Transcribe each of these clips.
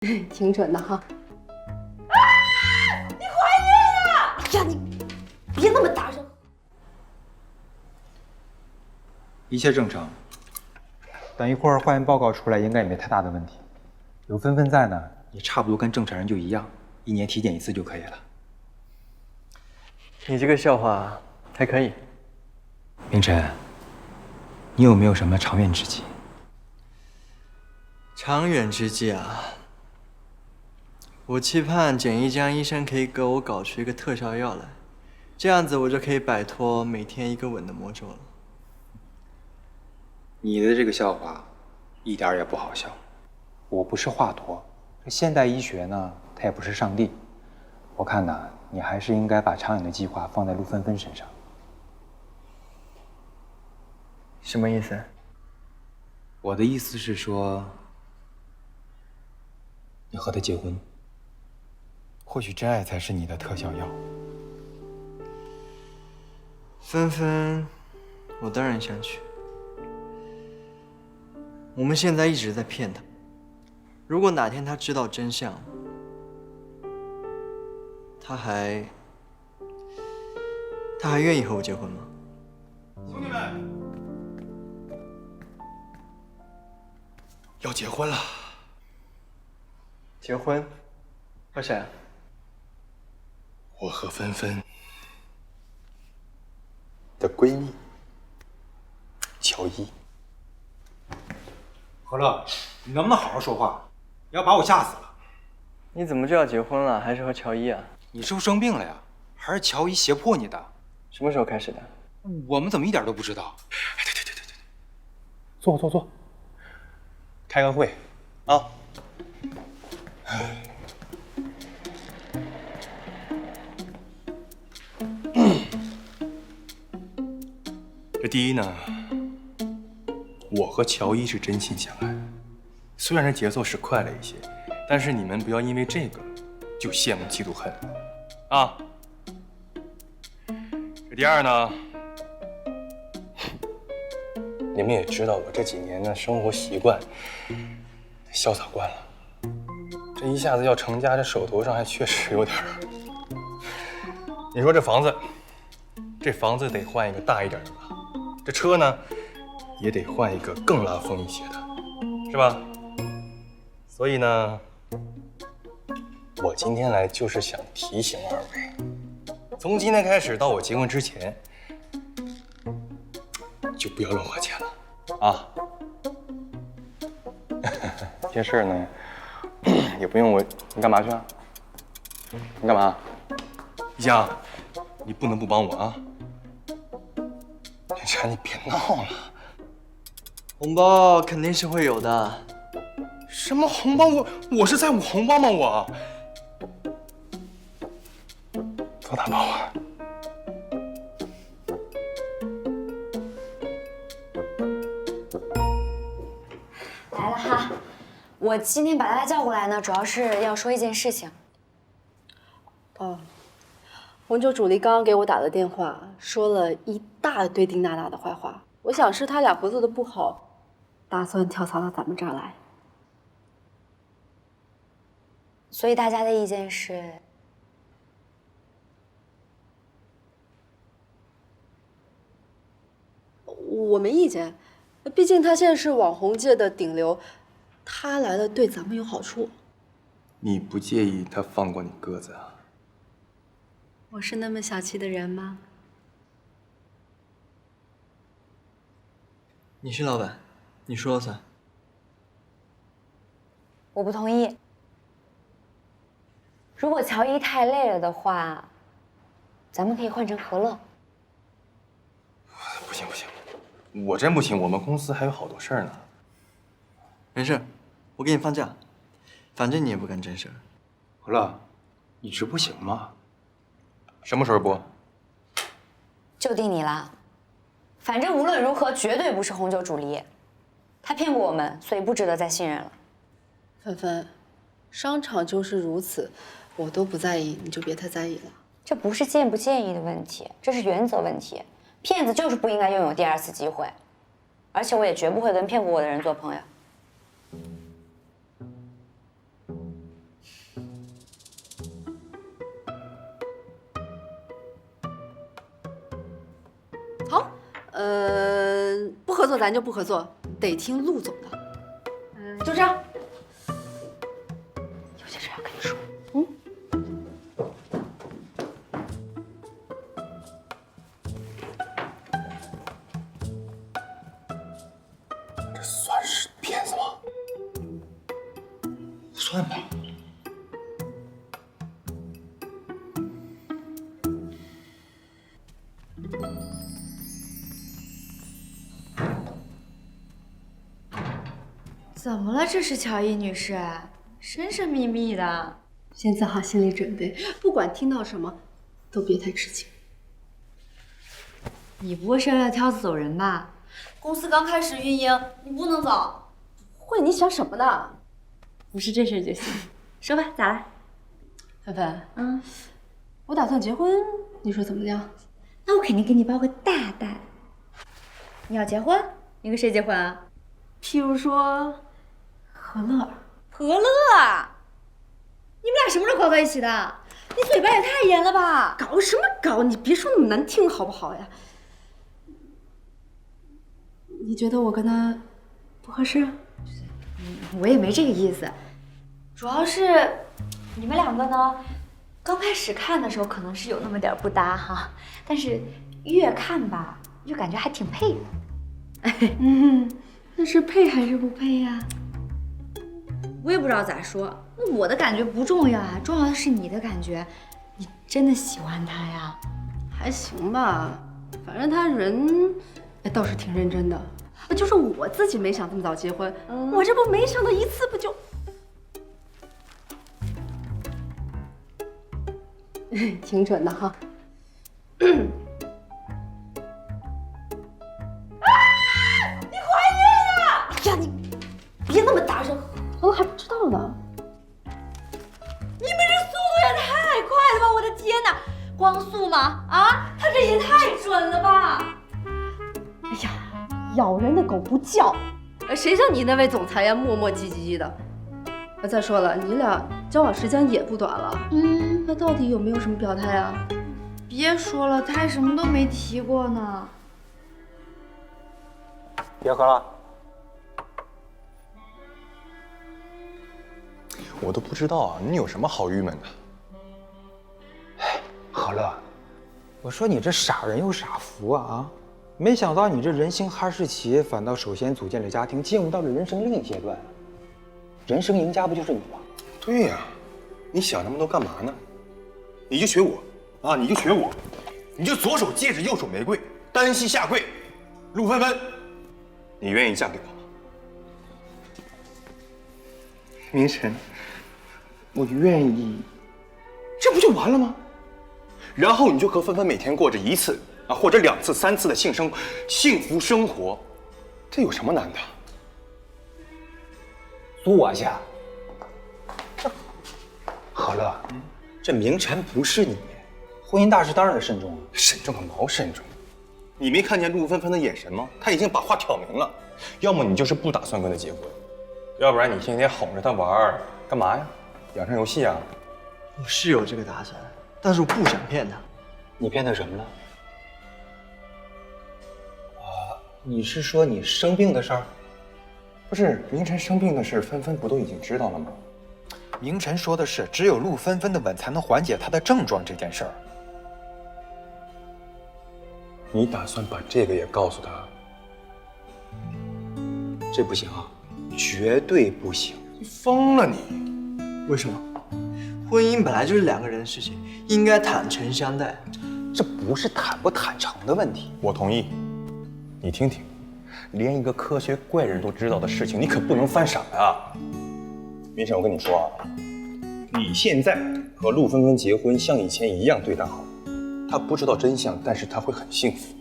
挺准的哈。你怀孕了！哎呀，你别那么大声。一切正常，等一会儿化验报告出来，应该也没太大的问题。有芬芬在呢，也差不多跟正常人就一样，1年体检1次就可以了。你这个笑话还可以。凌晨，你有没有什么长远之计？长远之计啊，我期盼简一江医生可以给我搞出一个特效药来，这样子我就可以摆脱每天一个吻的魔咒了。你的这个笑话一点也不好笑。我不是华佗，这现代医学呢，它也不是上帝。我看呢，你还是应该把长远的计划放在陆芬芬身上。什么意思？我的意思是说，你和他结婚，或许真爱才是你的特效药。芬芬，我当然想娶。我们现在一直在骗他，如果哪天他知道真相，他还愿意和我结婚吗？兄弟们，要结婚了。结婚？和谁啊？我和芬芬的闺蜜乔伊。何乐，你能不能好好说话？你要把我吓死了！你怎么就要结婚了？还是和乔伊啊？你是不是生病了呀？还是乔伊胁迫你的？什么时候开始的？我们怎么一点都不知道？哎，对，坐，开个会啊。这第一呢，我和乔伊是真心相爱，虽然这节奏是快了一些，但是你们不要因为这个就羡慕嫉妒恨啊。这第二呢，你们也知道我这几年的生活习惯潇洒惯了，这一下子要成家，这手头上还确实有点儿。你说这房子得换一个大一点的吧，这车呢也得换一个更拉风一些的，是吧？所以呢，我今天来就是想提醒二位，从今天开始到我结婚之前，就不要乱花钱了啊。这事儿呢，也不用我，你干嘛去啊？你干嘛？一江，你不能不帮我啊！林晨，你别闹了。红包肯定是会有的。什么红包？我是在乎红包吗？我多大包啊？来了哈，我今天把大家叫过来呢，主要是要说一件事情。哦，红酒主力刚刚给我打了电话，说了一大堆丁娜娜的坏话。我想是他俩合作的不好，打算跳槽到咱们这儿来。所以大家的意见是，我没意见，毕竟他现在是网红界的顶流，他来了对咱们有好处。你不介意他放过你鸽子啊？我是那么小气的人吗？你是老板，你说了算。我不同意。如果乔伊太累了的话，咱们可以换成何乐。不行，我真不行，我们公司还有好多事儿呢。没事，我给你放假，反正你也不干正事儿。何乐，你这不行吗？什么时候播？就定你了。反正无论如何，绝对不是红酒主力。他骗过我们，所以不值得再信任了。芬芬，商场就是如此，我都不在意，你就别太在意了。这不是介不介意的问题，这是原则问题。骗子就是不应该拥有第二次机会，而且我也绝不会跟骗过我的人做朋友。不合作咱就不合作，得听陆总的。就这样。有些事要跟你说。这算是骗子吗？算吧。怎么了？这是乔伊女士，神神秘秘的。先做好心理准备，不管听到什么，都别太吃惊。你不会是要挑子走人吧？公司刚开始运营，你不能走。会，你想什么呢？不是这事就行。说吧，咋了？芬芬，我打算结婚，你说怎么样？那我肯定给你包个大大的。你要结婚？你跟谁结婚啊？譬如说，何乐。何乐？你们俩什么时候搞到一起的？你嘴巴也太严了吧！搞什么搞？你别说那么难听好不好呀？你觉得我跟他不合适？我也没这个意思，主要是你们两个呢，刚开始看的时候可能是有那么点不搭哈，但是越看吧，越感觉还挺配的。那是配还是不配呀？我也不知道咋说，那我的感觉不重要啊，重要的是你的感觉，你真的喜欢他呀？还行吧，反正他人倒是挺认真的。就是我自己没想这么早结婚，我这不没想到一次不就……挺准的哈。你怀孕了！哎呀，你别那么大声，何乐还不知道呢。你们这速度也太快了吧！我的天哪，光速吗？啊，他这也太准了吧！哎呀，咬人的狗不叫，谁像你那位总裁呀，磨磨唧唧的。再说了，你俩交往时间也不短了，那到底有没有什么表态啊？别说了，他还什么都没提过呢。别喝了。我都不知道啊，你有什么好郁闷的？何乐，我说你这傻人有傻福啊！没想到你这人形哈士奇反倒首先组建了家庭，进入到了人生另一阶段。人生赢家不就是你吗？对呀，你想那么多干嘛呢？你就学我啊，你就学我，你就左手戒指，右手玫瑰，单膝下跪。陆芬芬，你愿意嫁给我吗？明晨，我愿意，这不就完了吗？然后你就和芬芬每天过着1次啊，或者2次、3次的幸福生活，这有什么难的？坐下。何乐，这明晨不是你，婚姻大事当然得慎重。慎重个毛慎重！你没看见陆芬芬的眼神吗？她已经把话挑明了，要么你就是不打算跟她结婚，要不然你天天哄着她玩，干嘛呀？养成游戏啊？我是有这个打算，但是我不想骗他。你骗他什么了？你是说你生病的事儿？不是，明晨生病的事，芬芬不都已经知道了吗？明晨说的是，只有陆芬芬的吻才能缓解她的症状这件事儿。你打算把这个也告诉她？这不行啊，绝对不行！你疯了你！为什么？婚姻本来就是2个人的事情，应该坦诚相待。这不是坦不坦诚的问题。我同意。你听听，连一个科学怪人都知道的事情，你可不能犯傻呀！明晨，我跟你说啊，你现在和陆芬芬结婚，像以前一样对她好，她不知道真相，但是她会很幸福。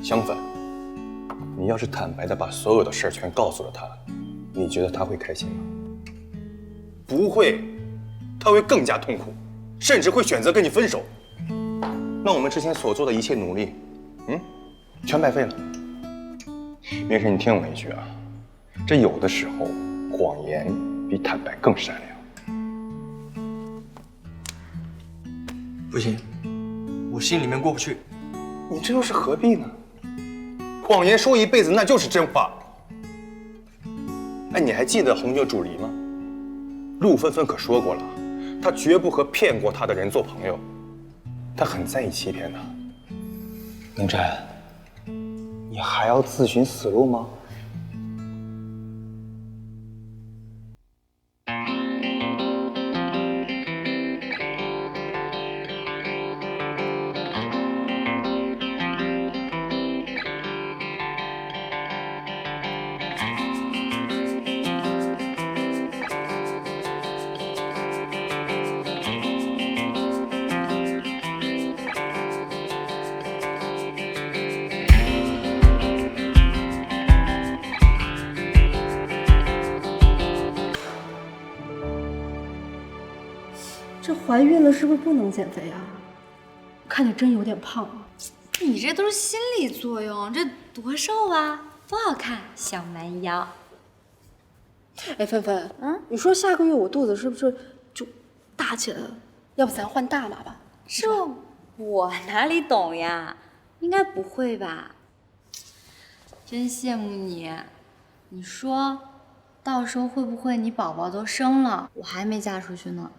相反，你要是坦白的把所有的事儿全告诉了她，你觉得她会开心吗？不会，她会更加痛苦，甚至会选择跟你分手。那我们之前所做的一切努力，全白费了。明晨，你听我一句啊，这有的时候谎言比坦白更善良。不行，我心里面过不去。你这又是何必呢？谎言说一辈子那就是真话。哎，你还记得红酒主离吗？陆芬芬可说过了，她绝不和骗过她的人做朋友，她很在意欺骗的。明真，你还要自寻死路吗？这怀孕了是不是不能减肥啊？看着真有点胖啊。你这都是心理作用，这多瘦啊，多好看，小蛮腰。哎，芬芬，你说下个月我肚子是不是就大起来了？要不咱换大码吧？这我哪里懂呀？应该不会吧？真羡慕你。你说，到时候会不会你宝宝都生了，我还没嫁出去呢？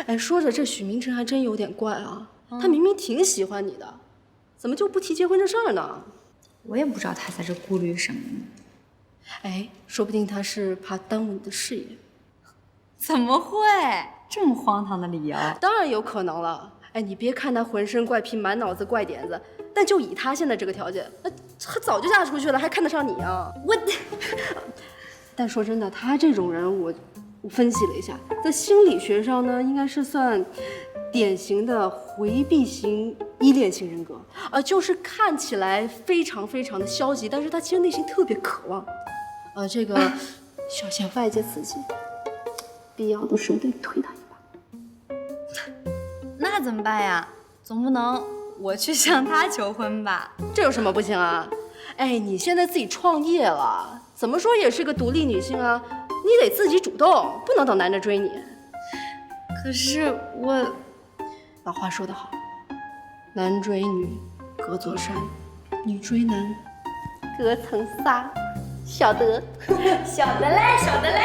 哎，说着这许明晨还真有点怪啊，他明明挺喜欢你的，怎么就不提结婚这事儿呢？我也不知道他在这顾虑什么呢。哎，说不定他是怕耽误你的事业。怎么会？这么荒唐的理由？当然有可能了。哎，你别看他浑身怪癖，满脑子怪点子，但就以他现在这个条件，他早就嫁出去了，还看得上你啊？但说真的，他这种人，我分析了一下，在心理学上呢，应该是算典型的回避型依恋型人格，就是看起来非常非常的消极，但是他其实内心特别渴望，这个小心外界刺激，必要的时候得推他一把。那怎么办呀？总不能我去向他求婚吧？这有什么不行啊？哎，你现在自己创业了，怎么说也是个独立女性啊，你得自己主动，不能等男的追你。可是我，老话说得好，男追女隔座山，女追男隔层纱，晓得？晓得嘞，晓得嘞。